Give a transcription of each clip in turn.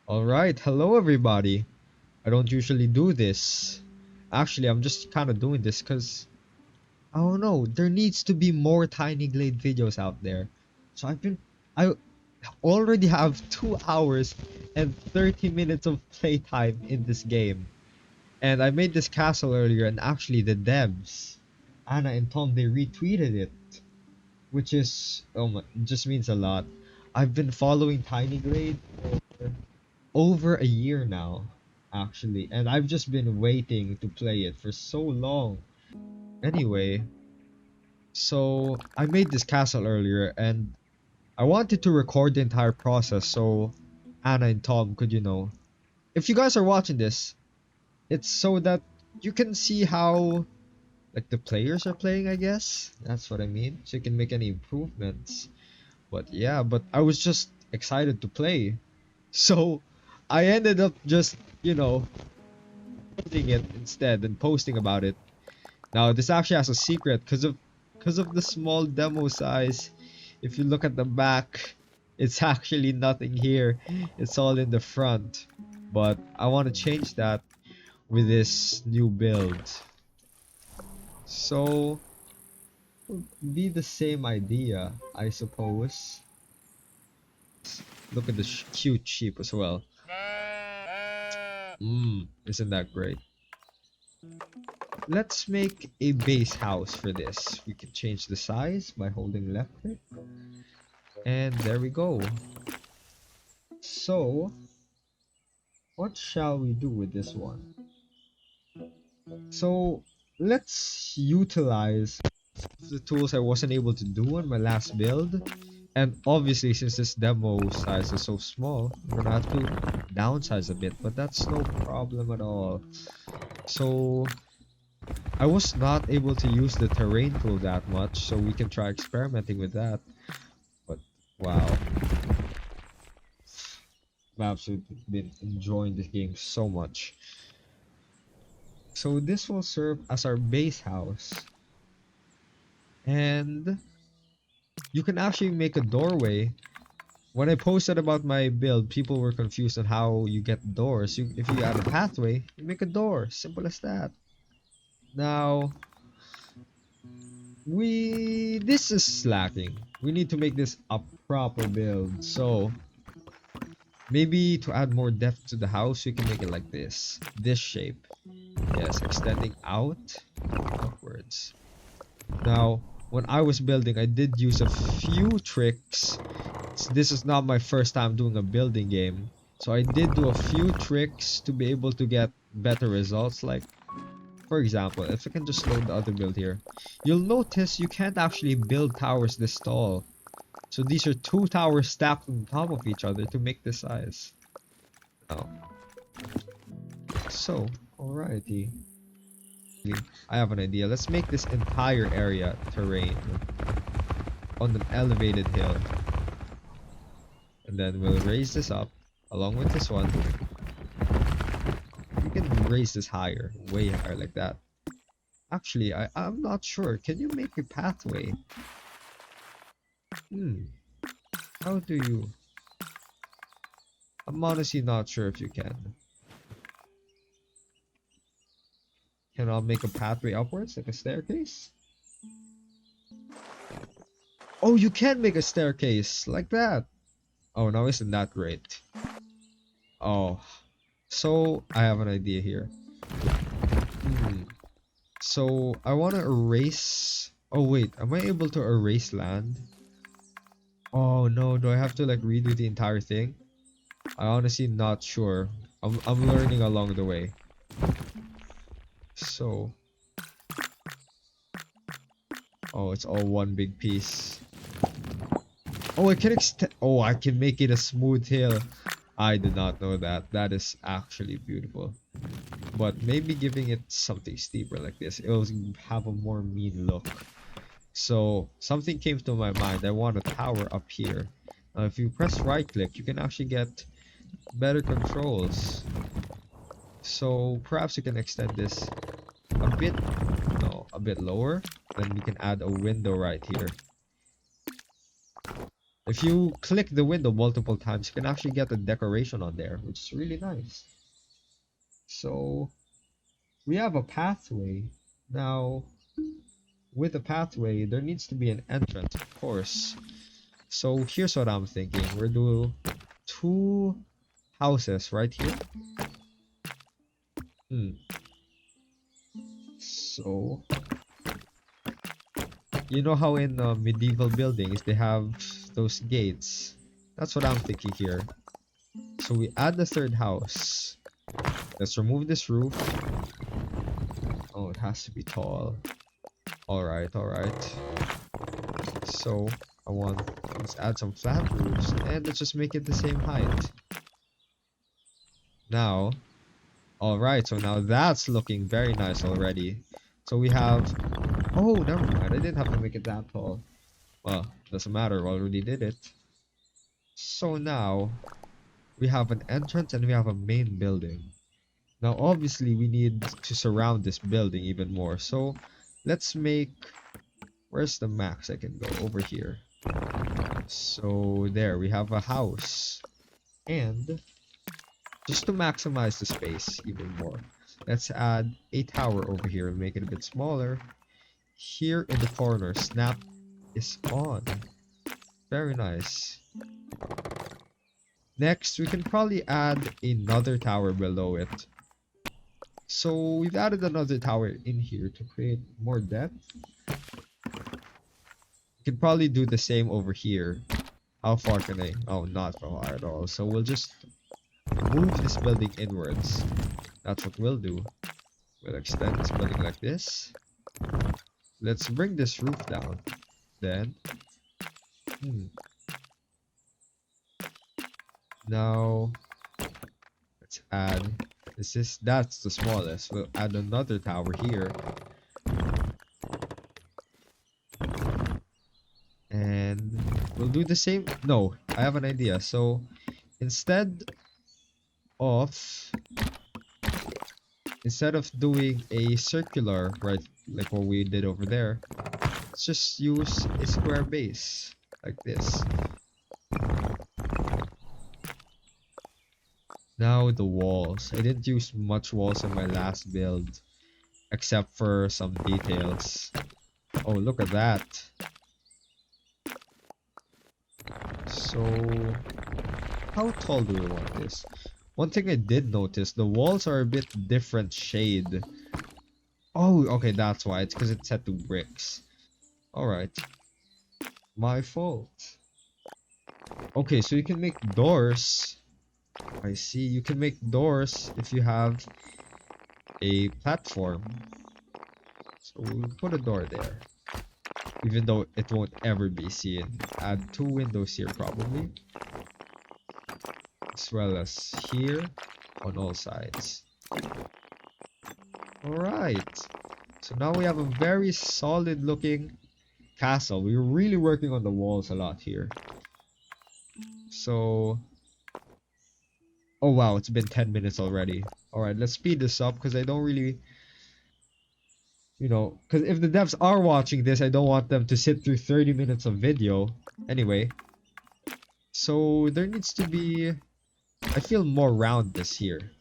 Alright, hello everybody. I don't usually do this. Actually, I'm just kind of doing this because, I don't know, there needs to be more Tiny Glade videos out there. So I already have 2 hours and 30 minutes of playtime in this game. And I made this castle earlier, and actually the devs, Anna and Tom, they retweeted it. Which is, oh my, just means a lot. I've been following Tiny Glade for over a year now, actually, and I've just been waiting to play it for so long. Anyway, so I made this castle earlier, and I wanted to record the entire process so Anna and Tom could, if you guys are watching this, it's so that you can see how like the players are playing, I guess. That's what I mean. So you can make any improvements. But yeah, but I was just excited to play. So I ended up just, building it instead and posting about it. Now this actually has a secret because of the small demo size. If you look at the back, it's actually nothing here. It's all in the front. But I want to change that with this new build. So it'll be the same idea, I suppose. Look at the cute sheep as well. Isn't that great? Let's make a base house for this. We can change the size by holding left click. And there we go. So, what shall we do with this one? So, let's utilize the tools I wasn't able to do on my last build. And obviously, since this demo size is so small, I'm gonna have to downsize a bit, but that's no problem at all. So, I was not able to use the terrain tool that much, so we can try experimenting with that. But wow, I've absolutely been enjoying this game so much. So this will serve as our base house, and you can actually make a doorway. When I posted about my build, people were confused on how you get doors. If you add a pathway, you make a door. Simple as that. Now, this is slacking. We need to make this a proper build. So maybe to add more depth to the house, we can make it like this shape. Yes, extending out upwards. Now, when I was building, I did use a few tricks. This is not my first time doing a building game, so I did do a few tricks to be able to get better results. Like, for example, if I can just load the other build here, you'll notice you can't actually build towers this tall. So these are 2 towers stacked on top of each other to make this size. Oh. So, alrighty. I have an idea. Let's make this entire area terrain on an elevated hill. And then we'll raise this up along with this one. We can raise this higher, way higher like that. Actually, I'm not sure. Can you make a pathway? How do you? I'm honestly not sure if you can. Can I make a pathway upwards, like a staircase? Oh, you can make a staircase like that. Oh, now isn't that great? Oh, so I have an idea here. So I want to erase. Oh wait, am I able to erase land? Oh no, do I have to like redo the entire thing? I honestly not sure. I'm learning along the way. So, oh, it's all one big piece. Oh, I can extend. Oh, I can make it a smooth hill. I did not know that. That is actually beautiful. But maybe giving it something steeper like this, it will have a more mean look. So something came to my mind. I want a tower up here. Now, if you press right click, you can actually get better controls. So perhaps you can extend this a bit, a bit lower. Then we can add a window right here. If you click the window multiple times, you can actually get a decoration on there, which is really nice. So we have a pathway. Now, with a pathway, there needs to be an entrance, of course. So here's what I'm thinking. We're doing 2 houses right here. Hmm. So, you know how in medieval buildings they have those gates? That's what I'm thinking here. So we add the third house. Let's remove this roof. Oh, it has to be tall. Alright, alright. So, let's add some flat roofs and let's just make it the same height. Now, alright, so now that's looking very nice already. So we have, oh, never mind, I didn't have to make it that tall. Well, doesn't matter, we already did it. So now, we have an entrance and we have a main building. Now, obviously, we need to surround this building even more. So, let's make, where's the max I can go? Over here. So, there, we have a house. And, just to maximize the space even more, let's add a tower over here and make it a bit smaller. Here in the corner, snap is on. Very nice. Next, we can probably add another tower below it. So we've added another tower in here to create more depth. We can probably do the same over here. How far can I? Oh, not far at all. So we'll just move this building inwards. That's what we'll do. We'll extend this building like this. Let's bring this roof down. Then, now let's add. That's the smallest. We'll add another tower here. And we'll do the same. No, I have an idea. So instead of doing a circular, right, like what we did over there, let's just use a square base like this. Now the walls. I didn't use much walls in my last build, except for some details. Oh, look at that. So, how tall do we want this? One thing I did notice, the walls are a bit different shade. Oh, okay, that's why. It's because it's set to bricks. Alright. My fault. Okay, so you can make doors. I see. You can make doors if you have a platform. So we'll put a door there. Even though it won't ever be seen. Add 2 windows here probably. As well as here on all sides. Alright. So now we have a very solid looking castle. We're really working on the walls a lot here. So, oh wow, it's been 10 minutes already. Alright, let's speed this up because I don't really, because if the devs are watching this, I don't want them to sit through 30 minutes of video. Anyway, so there needs to be, I feel, more roundness here.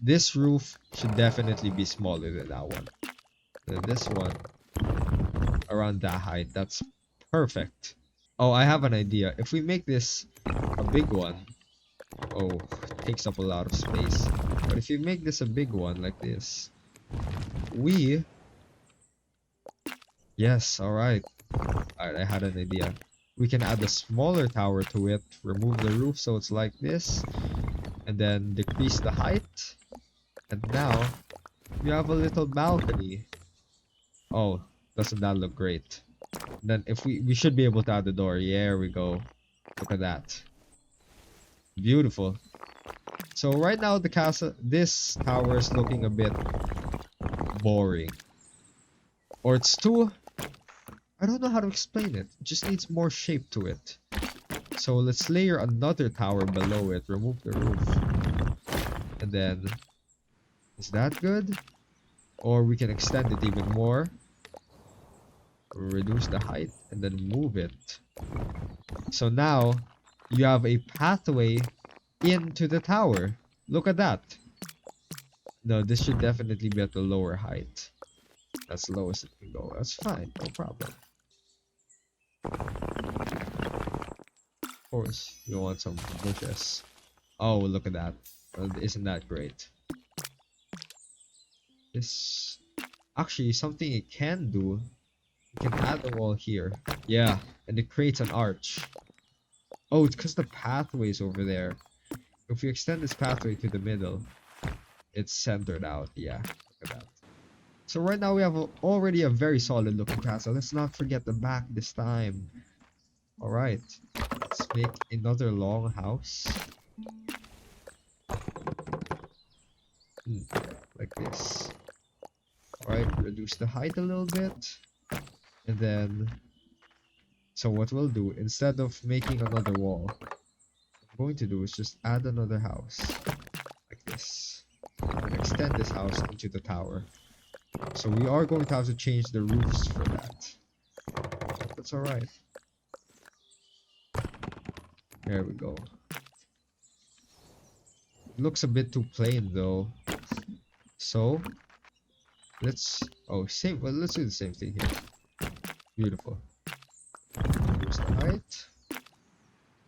This roof should definitely be smaller than that one. Then this one, around that height, that's perfect. Oh, I have an idea. If we make this a big one, oh, it takes up a lot of space. But if you make this a big one like this, yes, alright. Alright, I had an idea. We can add a smaller tower to it, remove the roof so it's like this, and then decrease the height. And now, you have a little balcony. Oh, doesn't that look great? Then if we should be able to add the door. Yeah, there we go. Look at that. Beautiful. So right now this tower is looking a bit boring. Or it's too, I don't know how to explain it. It just needs more shape to it. So let's layer another tower below it. Remove the roof. And then, is that good? Or we can extend it even more. reduce the height, and then move it. So now you have a pathway into the tower. Look at that. No, this should definitely be at the lower height. That's the lowest it can go. That's fine, no problem. Of course, you want some bushes. Oh, look at that. Isn't that great? This actually something it can do. You can add a wall here. Yeah, and it creates an arch. Oh, it's because the pathway is over there. If we extend this pathway to the middle, it's centered out. Yeah, look at that. So right now we have already a very solid looking castle. Let's not forget the back this time. Alright, let's make another long house. Like this. Alright, reduce the height a little bit. And then, so what we'll do, instead of making another wall, what I'm going to do is just add another house. Like this. And extend this house into the tower. So we are going to have to change the roofs for that. That's alright. There we go. It looks a bit too plain though. So let's let's do the same thing here. Beautiful. Here's the height.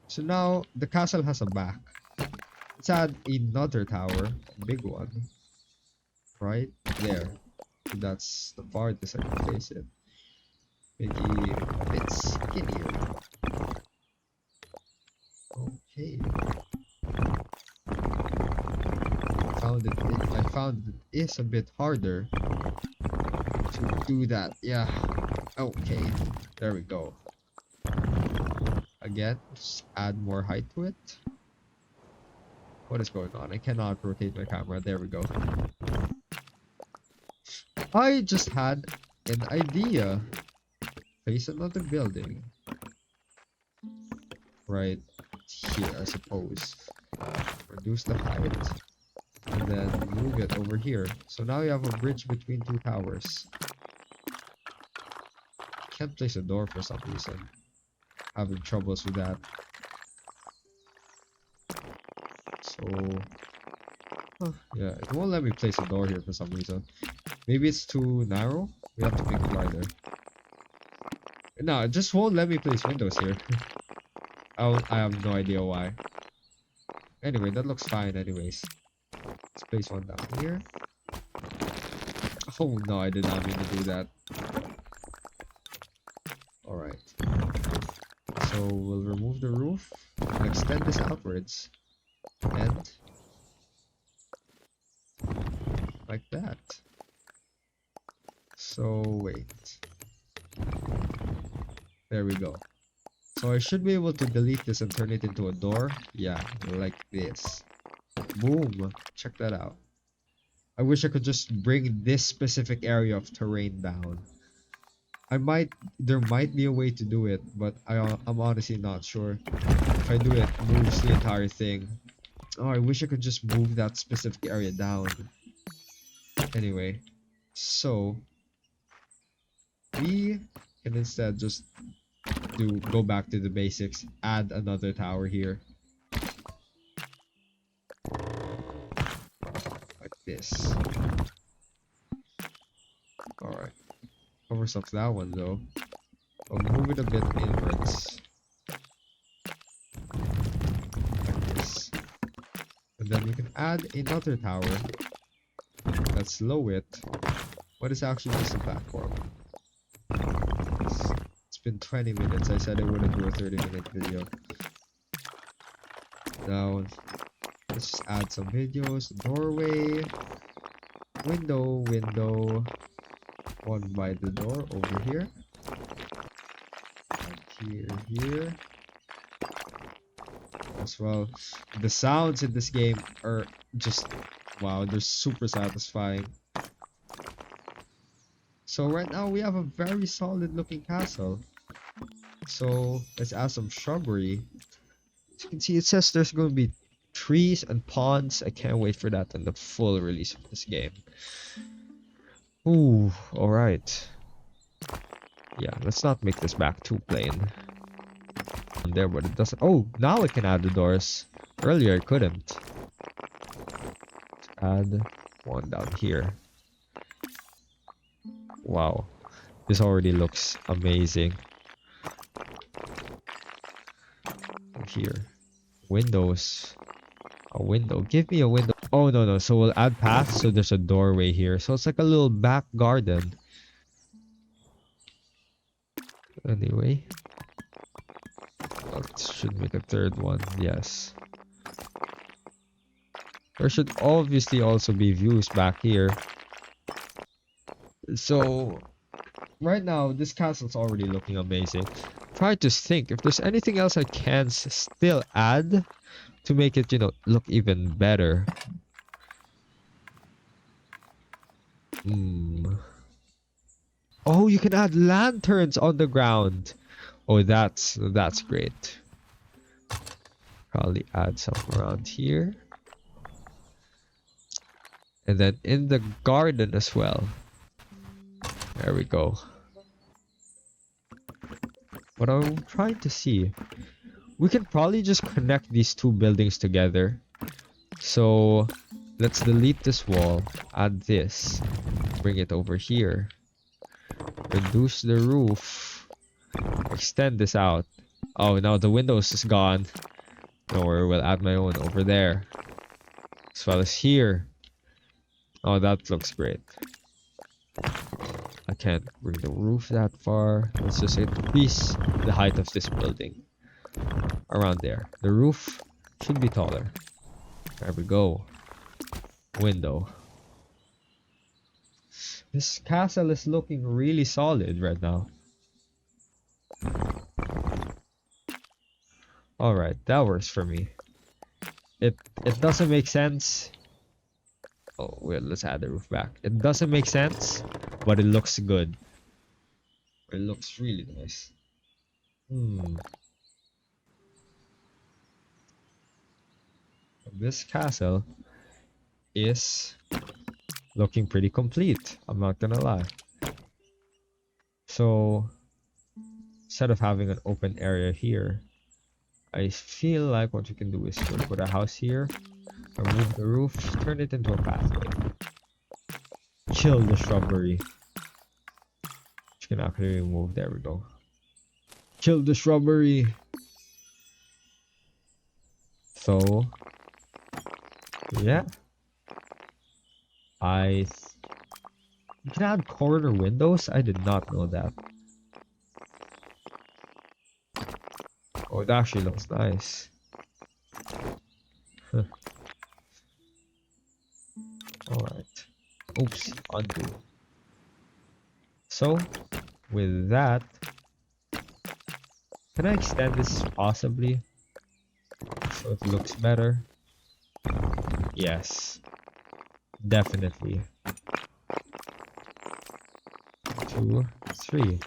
So now the castle has a back. Let's add another tower, a big one. Right there. So that's the farthest I can place it. Maybe a bit skinnier. Okay. I found it is a bit harder to do that. Yeah. Okay. There we go. Again, just add more height to it. What is going on? I cannot rotate my camera. There we go. I just had an idea. Place another building. Right here, I suppose. Reduce the height. And then move it over here. So now you have a bridge between two towers. Can't place a door for some reason. Having troubles with that. So yeah, it won't let me place a door here for some reason. Maybe it's too narrow. We have to make it wider. No, it just won't let me place windows here. I have no idea why. Anyway, that looks fine anyways. Let's place one down here. Oh no, I did not mean to do that. Alright. So we'll remove the roof and extend this outwards. And like that. So wait. There we go. So I should be able to delete this and turn it into a door. Yeah, like this. Boom. Check that out. I wish I could just bring this specific area of terrain down. There might be a way to do it, but I'm honestly not sure. If I do it, it moves the entire thing. Oh, I wish I could just move that specific area down. Anyway, so we can instead just go back to the basics, add another tower here. Like this. Alright. Covers up that one though. I'll move it a bit inwards. Like this. And then we can add another tower. Let's low it. What is actually just a platform? It's been 20 minutes. I said I wouldn't do a 30-minute video. Now, let's just add some videos. Doorway. Window. One by the door over here. And here. As well. The sounds in this game are just, wow, they're super satisfying. So right now we have a very solid looking castle. So let's add some shrubbery. As you can see, it says there's going to be trees and ponds. I can't wait for that in the full release of this game. Ooh, alright. Yeah, let's not make this back too plain. There, but it doesn't. Oh, now I can add the doors. Earlier I couldn't. Add one down here. Wow, this already looks amazing. Here, windows. A window. Give me a window. Oh no no. So we'll add paths. So there's a doorway here. So it's like a little back garden. Anyway, should make a third one. Yes. There should obviously also be views back here. So right now this castle's already looking amazing. Try to think if there's anything else I can still add to make it, you know, look even better. Oh, you can add lanterns on the ground. Oh, that's great. Probably add some around here. And then in the garden as well. There we go. What I'm trying to see, we can probably just connect these two buildings together. So let's delete this wall, add this, bring it over here, reduce the roof, extend this out. Oh, now the windows is gone. Don't worry, we'll add my own over there, as well as here. Oh, that looks great. I can't bring the roof that far. Let's just increase the height of this building. Around there. The roof should be taller. There we go. Window. This castle is looking really solid right now. Alright, that works for me. It doesn't make sense. Oh, well, let's add the roof back. It doesn't make sense, but it looks good. It looks really nice. This castle is looking pretty complete. I'm not gonna lie. So, instead of having an open area here, I feel like what you can do is put a house here, remove the roof, turn it into a pathway. Kill the shrubbery. Which can actually remove. There we go. Kill the shrubbery. So, yeah. You can add corner windows? I did not know that. Oh, it actually looks nice. Alright. Oops, undo. So, with that, can I extend this possibly? So it looks better? Yes. Definitely. 2, 3.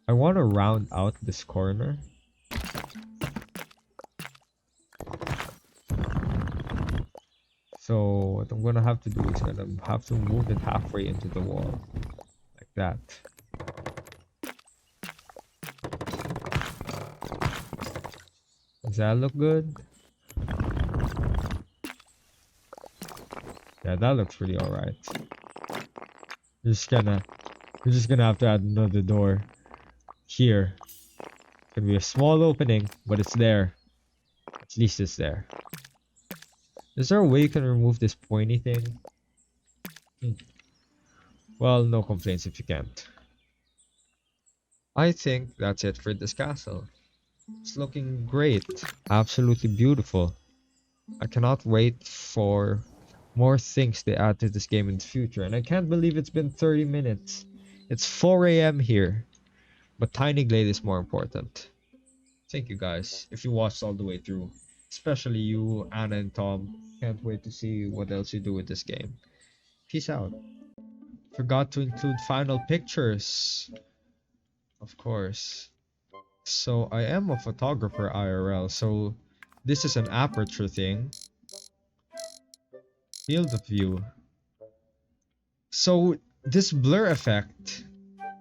I want to round out this corner. So what I'm gonna have to do is gonna have to move it halfway into the wall. Like that. Does that look good? Yeah, that looks pretty alright. We're just gonna have to add another door here. It's gonna be a small opening, but it's there. At least it's there. Is there a way you can remove this pointy thing? Well, no complaints if you can't. I think that's it for this castle. It's looking great. Absolutely beautiful. I cannot wait for more things they add to this game in the future. And I can't believe it's been 30 minutes. It's 4 a.m. here. But Tiny Glade is more important. Thank you guys if you watched all the way through. Especially you, Anna and Tom. Can't wait to see what else you do with this game. Peace out. Forgot to include final pictures. Of course. So I am a photographer IRL. So this is an aperture thing. Field of view. So this blur effect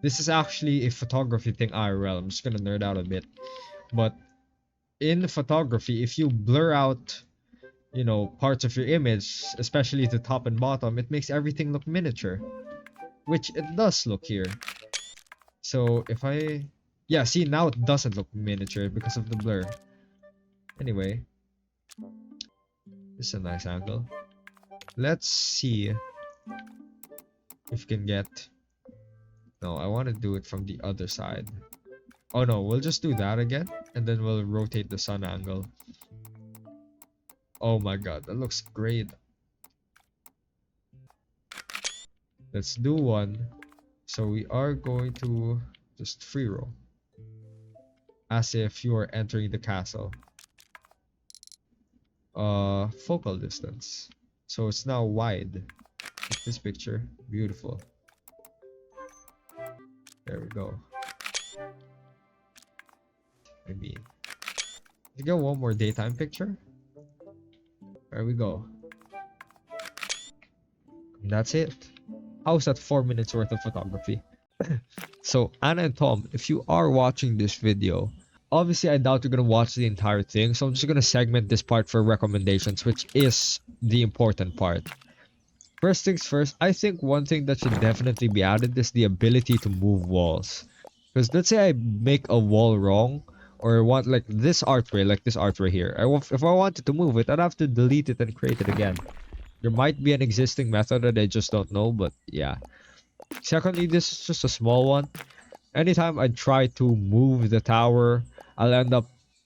This is actually a photography thing IRL. I'm just gonna nerd out a bit. But in photography, if you blur out, parts of your image, especially the top and bottom, it makes everything look miniature, which it does look here. So if yeah, see, now it doesn't look miniature because of the blur. Anyway, this is a nice angle. Let's see if we can get... No, I want to do it from the other side. Oh no, we'll just do that again, and then we'll rotate the sun angle. Oh my god, that looks great. Let's do one. So we are going to just free roll, as if you are entering the castle. Focal distance. So it's now wide. This picture, beautiful. There we go. I mean, let's get one more daytime picture. There we go. And that's it. How's that 4 minutes worth of photography? So Anna and Tom, if you are watching this video, obviously I doubt you're gonna watch the entire thing, so I'm just gonna segment this part for recommendations, which is the important part. First things first, I think one thing that should definitely be added is the ability to move walls. Because let's say I make a wall wrong, or want like this archway here. If I wanted to move it, I'd have to delete it and create it again. There might be an existing method that I just don't know, but yeah. Secondly, this is just a small one. Anytime I try to move the tower,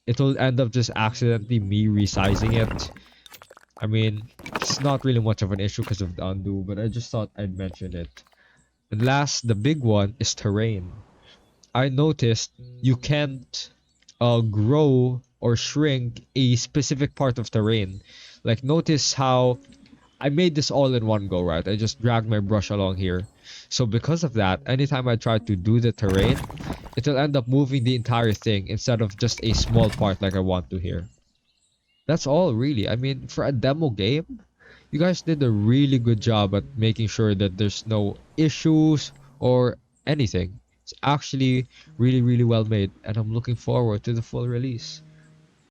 it'll end up just accidentally me resizing it. I mean, it's not really much of an issue because of the undo, but I just thought I'd mention it. And last, the big one is terrain. I noticed you can't grow or shrink a specific part of terrain. Like, notice how I made this all in one go, right? I just dragged my brush along here. So because of that, anytime I try to do the terrain, it'll end up moving the entire thing instead of just a small part like I want to here. That's all really. I mean, for a demo game, you guys did a really good job at making sure that there's no issues or anything. It's actually really, really well made, and I'm looking forward to the full release.